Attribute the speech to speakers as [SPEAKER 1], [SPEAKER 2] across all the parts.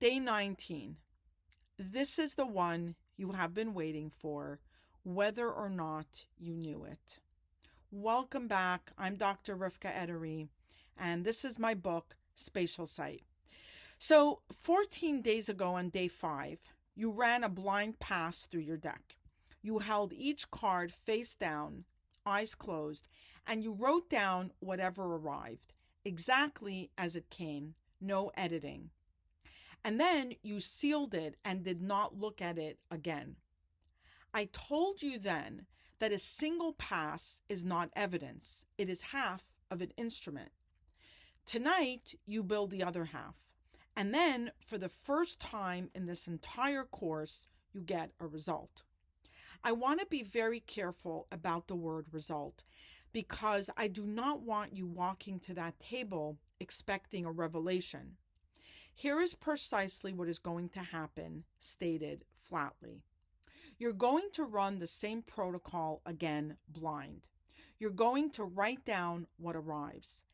[SPEAKER 1] Day 19. This is the one you have been waiting for, whether or not you knew it. Welcome back. I'm Dr. Rivka Edery, and this is my book, Spatial. So 14 days ago on day 5, you ran a blind pass through your deck. You held each card face down, eyes closed, and you wrote down whatever arrived, exactly as it came, no editing. And then you sealed it and did not look at it again. I told you then that a single pass is not evidence. It is half of an instrument. Tonight, you build the other half. And then, for the first time in this entire course, you get a result. I want to be very careful about the word result because I do not want you walking to that table expecting a revelation. Here is precisely what is going to happen, stated flatly. You're going to run the same protocol again blind. You're going to write down what arrives.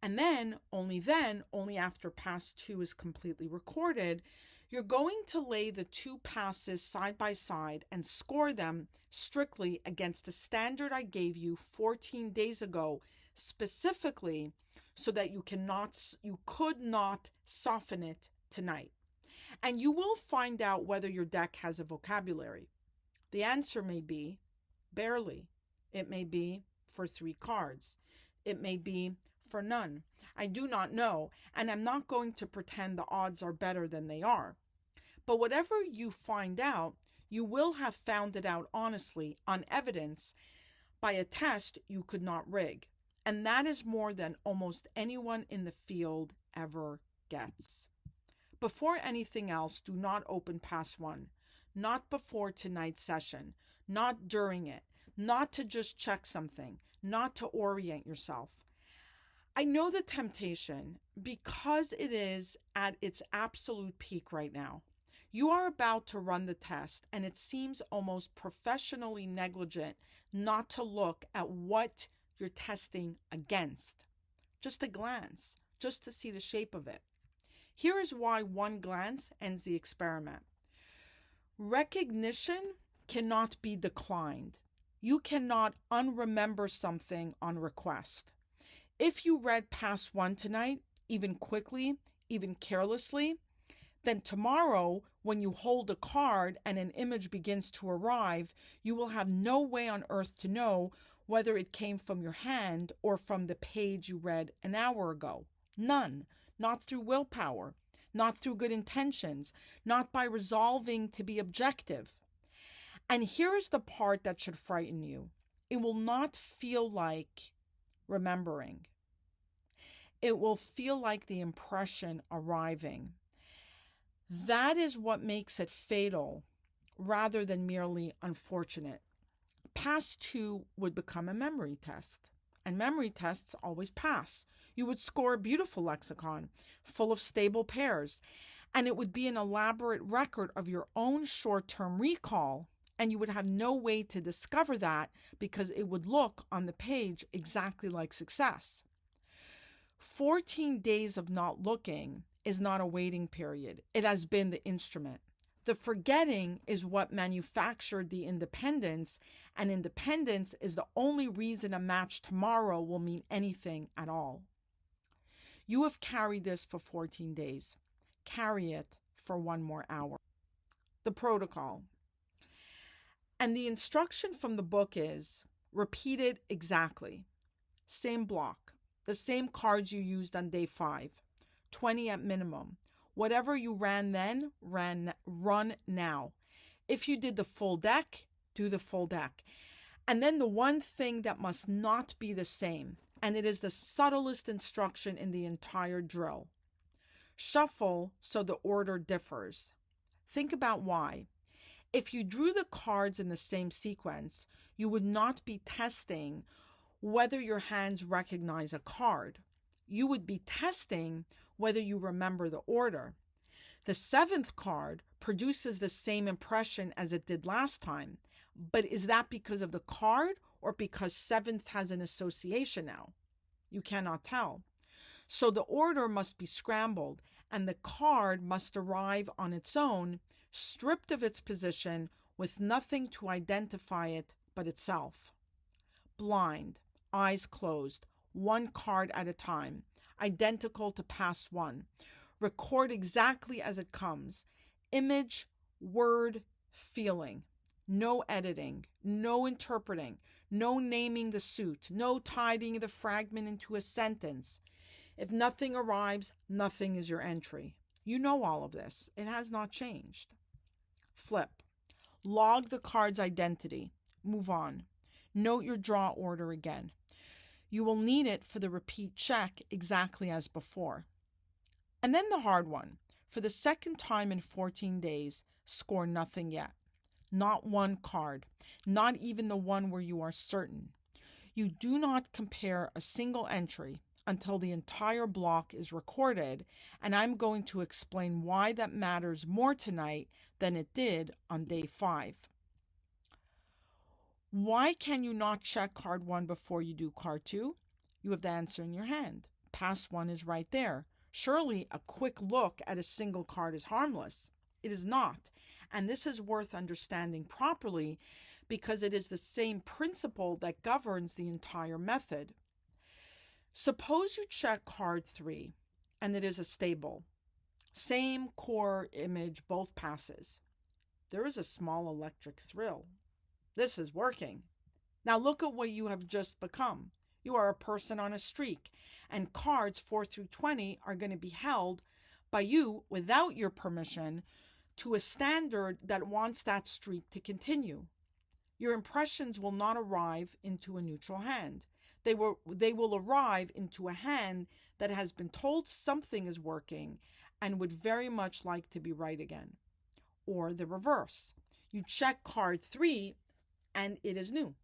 [SPEAKER 1] And then, only after pass 2 is completely recorded, you're going to lay the two passes side by side and score them strictly against the standard I gave you 14 days ago, specifically so that you could not soften it tonight. And you will find out whether your deck has a vocabulary. The answer may be barely. It may be for 3 cards. It may be for none. I do not know, and I'm not going to pretend the odds are better than they are. But whatever you find out, you will have found it out honestly on evidence by a test you could not rig. And that is more than almost anyone in the field ever gets. Before anything else, do not open pass 1. Not before tonight's session. Not during it. Not to just check something. Not to orient yourself. I know the temptation because it is at its absolute peak right now. You are about to run the test, and it seems almost professionally negligent not to look at what you're testing against. Just a glance, just to see the shape of it. Here is why one glance ends the experiment. Recognition cannot be declined. You cannot unremember something on request. If you read pass 1 tonight, even quickly, even carelessly, then tomorrow, when you hold a card and an image begins to arrive, you will have no way on earth to know whether it came from your hand or from the page you read an hour ago. None. Not through willpower. Not through good intentions. Not by resolving to be objective. And here is the part that should frighten you. It will not feel like remembering. It will feel like the impression arriving. That is what makes it fatal rather than merely unfortunate. Pass 2 would become a memory test, and memory tests always pass. You would score a beautiful lexicon full of stable pairs, and it would be an elaborate record of your own short-term recall, and you would have no way to discover that because it would look on the page exactly like success. 14 days of not looking is not a waiting period. It has been the instrument. The forgetting is what manufactured the independence, and independence is the only reason a match tomorrow will mean anything at all. You have carried this for 14 days. Carry it for 1 more hour. The protocol. And the instruction from the book is, repeat it exactly. Same block. The same cards you used on day 5. 20 at minimum. Whatever you ran then, run now. If you did the full deck, do the full deck. And then the one thing that must not be the same, and it is the subtlest instruction in the entire drill. Shuffle so the order differs. Think about why. If you drew the cards in the same sequence, you would not be testing whether your hands recognize a card. You would be testing whether you remember the order. The 7th card produces the same impression as it did last time, but is that because of the card or because 7th has an association now? You cannot tell. So the order must be scrambled, and the card must arrive on its own, stripped of its position, with nothing to identify it but itself. Blind, eyes closed, one card at a time, identical to past one. Record exactly as it comes. Image, word, feeling. No editing, no interpreting, no naming the suit, no tidying the fragment into a sentence. If nothing arrives, nothing is your entry. You know all of this. It has not changed. Flip. Log the card's identity. Move on. Note your draw order again. You will need it for the repeat check exactly as before. And then the hard one. For the second time in 14 days, score nothing yet. Not one card. Not even the one where you are certain. You do not compare a single entry until the entire block is recorded, and I'm going to explain why that matters more tonight than it did on day 5. Why can you not check card 1 before you do card 2? You have the answer in your hand. Past 1 is right there. Surely a quick look at a single card is harmless. It is not, and this is worth understanding properly because it is the same principle that governs the entire method. Suppose you check card 3 and it is a stable. Same core image, both passes. There is a small electric thrill. This is working. Now look at what you have just become. You are a person on a streak, and cards 4 through 20 are going to be held by you without your permission to a standard that wants that streak to continue. Your impressions will not arrive into a neutral hand. They will arrive into a hand that has been told something is working and would very much like to be right again. Or the reverse. You check card 3 and it is new.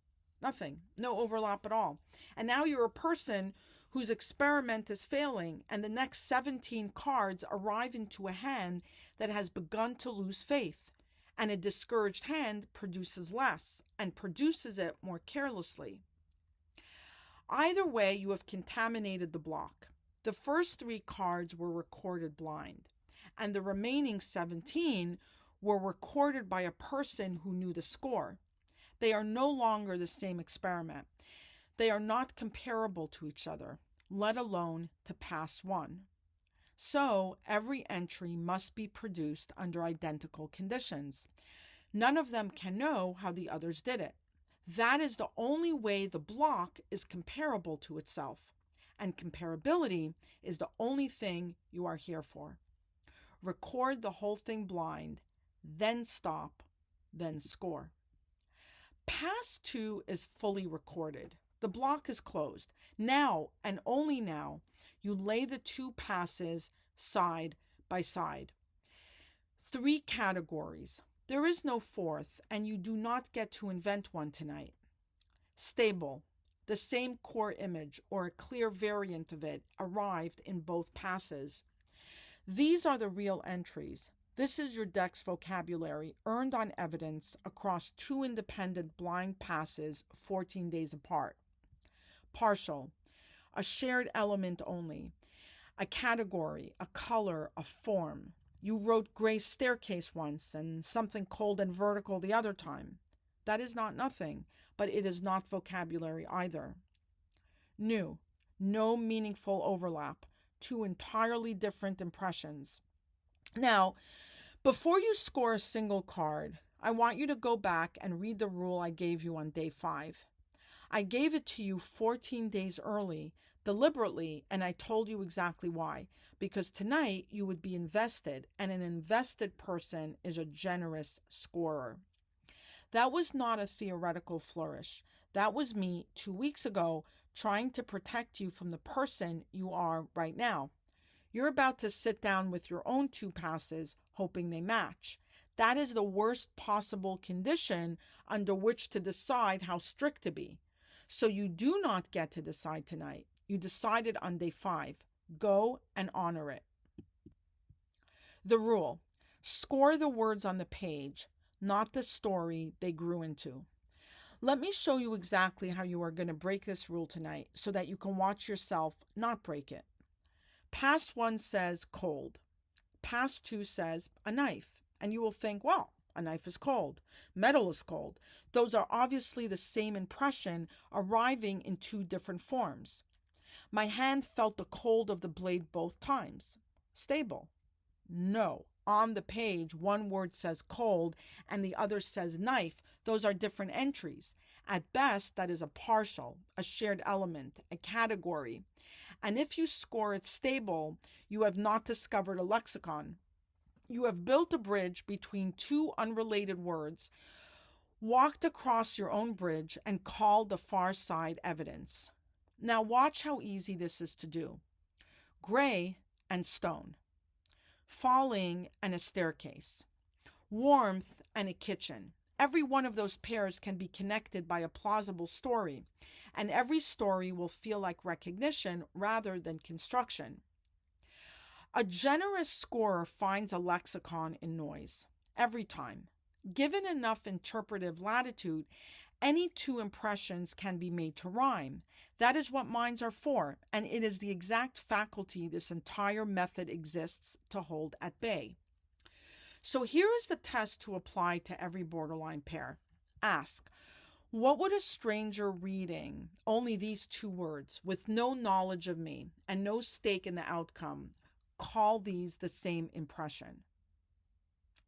[SPEAKER 1] Nothing. No overlap at all. And now you're a person whose experiment is failing, and the next 17 cards arrive into a hand that has begun to lose faith. And a discouraged hand produces less and produces it more carelessly. Either way, you have contaminated the block. The first 3 cards were recorded blind, and the remaining 17 were recorded by a person who knew the score. They are no longer the same experiment. They are not comparable to each other, let alone to past 1. So every entry must be produced under identical conditions. None of them can know how the others did it. That is the only way the block is comparable to itself, and comparability is the only thing you are here for. Record the whole thing blind, then stop, then score. Pass 2 is fully recorded. The block is closed. Now, and only now, you lay the 2 passes side by side. 3 categories. There is no 4th, and you do not get to invent one tonight. Stable. The same core image, or a clear variant of it, arrived in both passes. These are the real entries. This is your deck's vocabulary, earned on evidence across 2 independent blind passes 14 days apart. Partial. A shared element only. A category, a color, a form. You wrote gray staircase once and something cold and vertical the other time. That is not nothing, but it is not vocabulary either. New. No meaningful overlap. 2 entirely different impressions. Now, before you score a single card, I want you to go back and read the rule I gave you on day 5. I gave it to you 14 days early, deliberately, and I told you exactly why. Because tonight you would be invested, and an invested person is a generous scorer. That was not a theoretical flourish. That was me 2 weeks ago trying to protect you from the person you are right now. You're about to sit down with your own 2 passes, hoping they match. That is the worst possible condition under which to decide how strict to be. So you do not get to decide tonight. You decided on day 5. Go and honor it. The rule. Score the words on the page, not the story they grew into. Let me show you exactly how you are going to break this rule tonight so that you can watch yourself not break it. Past 1 says cold. past two says a knife, and you will think, well, a knife is cold. Metal is cold. Those are obviously the same impression arriving in two different forms. My hand felt the cold of the blade both times. Stable. No. On the page, one word says cold and the other says knife. Those are different entries. At best, that is a partial, a shared element, a category. And if you score it stable, you have not discovered a lexicon. You have built a bridge between two unrelated words, walked across your own bridge, and called the far side evidence. Now watch how easy this is to do. Gray and stone. Falling and a staircase. Warmth and a kitchen. Every one of those pairs can be connected by a plausible story, and every story will feel like recognition rather than construction. A generous scorer finds a lexicon in noise, every time. Given enough interpretive latitude, any two impressions can be made to rhyme. That is what minds are for, and it is the exact faculty this entire method exists to hold at bay. So here is the test to apply to every borderline pair. Ask, what would a stranger reading only these two words, with no knowledge of me and no stake in the outcome, call these the same impression?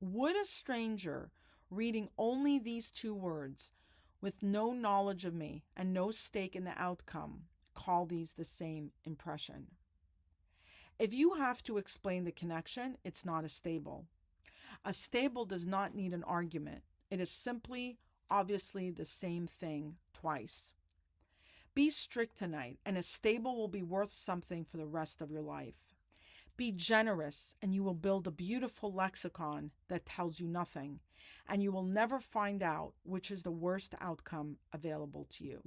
[SPEAKER 1] Would a stranger reading only these two words, with no knowledge of me and no stake in the outcome, call these the same impression? If you have to explain the connection, it's not a stable. A stable does not need an argument. It is simply, obviously, the same thing twice. Be strict tonight, and a stable will be worth something for the rest of your life. Be generous, and you will build a beautiful lexicon that tells you nothing, and you will never find out which is the worst outcome available to you.